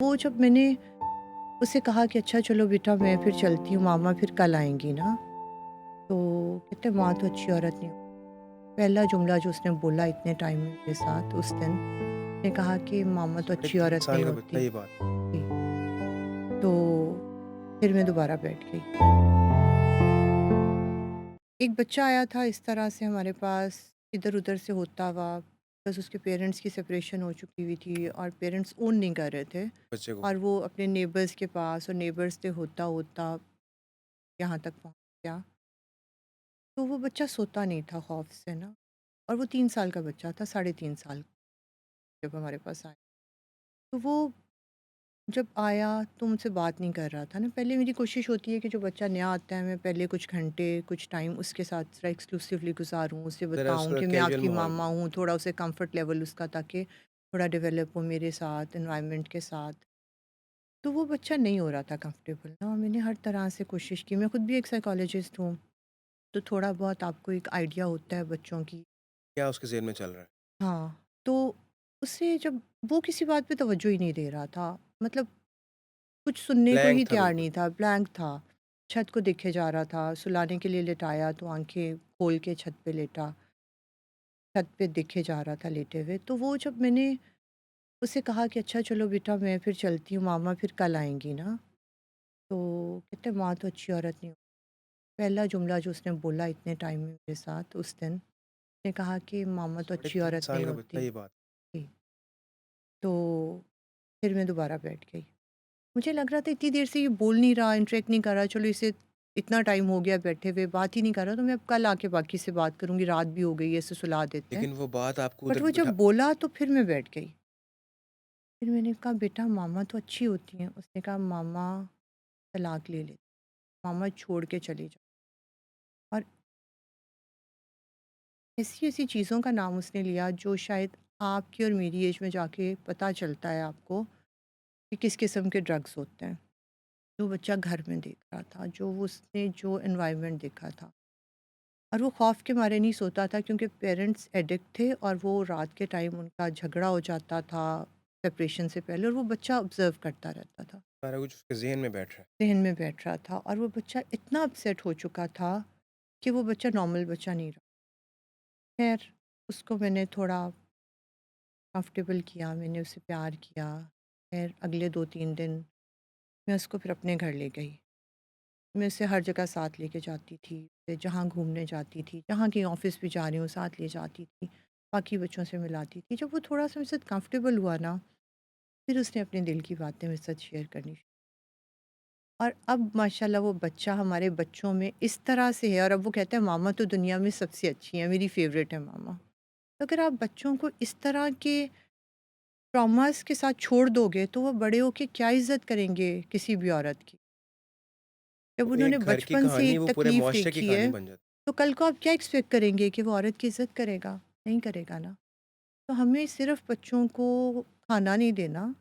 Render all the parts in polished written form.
वो जब मैंने उससे कहा कि अच्छा चलो बेटा मैं फिर चलती हूँ, मामा फिर कल आएँगी ना। तो कहते माँ तो अच्छी औरत नहीं होती। पहला जुमला जो उसने बोला इतने टाइम में मेरे साथ उस दिन, उसने कहा कि मामा तो साढ़े अच्छी 3 औरत साल नहीं का बच्चा होती। ये बात। जी, तो फिर मैं दोबारा बैठ गई। एक बच्चा आया था इस तरह से हमारे पास, इधर-उधर से होता हुआ, बस उसके पेरेंट्स की सेपरेशन हो चुकी हुई थी और पेरेंट्स ओन नहीं कर रहे थे बच्चे को। और वो अपने नेबर्स के पास और नेबर्स से होता-होता यहाँ तक पहुँच गया। तो वो बच्चा सोता नहीं था खौफ से ना, और वो 3 साल का बच्चा था, साढ़े 3 साल जब हमारे पास आया। तो वो जब आया तो मुझसे बात नहीं कर रहा था ना। पहले मेरी कोशिश होती है कि जो बच्चा नया आता है मैं पहले कुछ घंटे, कुछ टाइम उसके साथ ज़रा एक्सक्लूसिवली गुज़ारूँ, उसे ज़रा बताऊँ उसका कि मैं कैजुअल आपकी माहौल मामा बना। हूँ, थोड़ा उसे कम्फ़र्ट लेवल उसका ताकि थोड़ा डेवलप हो मेरे साथ, एनवायरनमेंट के साथ। तो वो बच्चा नहीं हो रहा था कंफ़र्टेबल ना, और मैंने हर तरह से कोशिश की। मैं खुद भी एक साइकोलॉजिस्ट हूँ, तो थोड़ा बहुत आपको एक आइडिया होता है बच्चों की। क्या उसके ज़हन में चल रहा है? हाँ, तो उससे जब वो किसी बात पे तवज्जो ही नहीं दे रहा था, मतलब कुछ सुनने को ब्लैंक ही था तैयार बिल्कुल। नहीं था, ब्लैंक था। छत को देखे जा रहा था, सुलाने के लिए लिटाया तो आँखें खोल के छत पे लेटा, छत पे देखे जा रहा था लेटे हुए। तो वो जब मैंने उससे कहा कि अच्छा चलो बेटा मैं फिर चलती हूँ, मामा फिर कल आएँगी ना। तो कहते माँ तो अच्छी औरत नहीं होती। पहला जुमला जो उसने बोला इतने टाइम में मेरे साथ उस दिन, उसने कहा कि मामा तो साढ़े अच्छी 3 औरत साल नहीं का बच्चा होती। ये बात। जी, तो फिर मैं दोबारा बैठ गई। मुझे लग रहा था इतनी देर से ये बोल नहीं रहा, इंटरेक्ट नहीं कर रहा, चलो इसे इतना टाइम हो गया बैठे हुए, बात ही नहीं कर रहा, तो मैं अब कल आके बाकी से बात करूँगी, रात भी हो गई है, इसे सुला देते हैं। लेकिन वो बात आपको बट उधर वो बिठा। जब बोला तो फिर मैं बैठ गई। फिर मैंने कहा बेटा मामा तो अच्छी होती हैं। उसने कहा मामा तलाक ले लेती, मामा छोड़ के चली जाओ। और ऐसी-ऐसी चीज़ों का नाम उसने लिया जो शायद आपकी और मेरी एज में जाके पता चलता है आपको कि किस किस्म के ड्रग्स होते हैं। जो बच्चा घर में देख रहा था, जो वो उसने जो एनवायरनमेंट देखा था। और वो खौफ के मारे नहीं सोता था क्योंकि पेरेंट्स एडिक्ट थे और वो रात के टाइम उनका झगड़ा हो जाता था सेपरेशन से पहले, और वो बच्चा ऑब्ज़र्व करता रहता था। सारा कुछ उसके ज़हन में बैठ रहा है। ज़हन में बैठ रहा था और वो बच्चा इतना अपसेट हो चुका था कि वो बच्चा नॉर्मल बच्चा नहीं रहा। ख़ैर उसको मैंने थोड़ा कंफर्टेबल किया, मैंने उससे प्यार किया। ख़ैर अगले 2-3 दिन मैं उसको फिर अपने घर ले गई। मैं उसे हर जगह साथ लेके जाती थी, फिर जहाँ घूमने जाती थी, जहाँ कहीं ऑफ़िस भी जा रही हूँ साथ ले जाती थी, बाकी बच्चों से मिलाती थी। जब वो थोड़ा-सा मेरे साथ कंफ़र्टेबल हुआ ना, फिर उसने अपने दिल की बातें मेरे साथ शेयर करनी शुरू। और अब माशाल्लाह वो बच्चा हमारे बच्चों में इस तरह से है, और अब वो कहता है मामा तो दुनिया में सबसे अच्छी हैं, मेरी फ़ेवरेट है मामा। तो अगर आप बच्चों को इस तरह के ट्रॉमास के साथ छोड़ दोगे, तो वो बड़े होके क्या इज़्ज़त करेंगे किसी भी औरत की? जब वो उन्होंने एक घर की बचपन से कहानी, एक वो पूरे तकलीफ़ मुआशरे की देखी कहानी है, बन जाती तो कल को आप क्या एक्सपेक्ट करेंगे कि वो औरत की इज़्ज़त करेगा? नहीं करेगा ना। तो हमें सिर्फ़ बच्चों को खाना नहीं देना,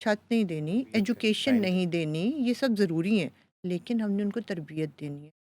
छत नहीं देनी, है। तरबियत करनी एजुकेशन टाइम देना। नहीं देनी, ये सब ज़रूरी है, लेकिन हमने उनको तरबियत देनी है।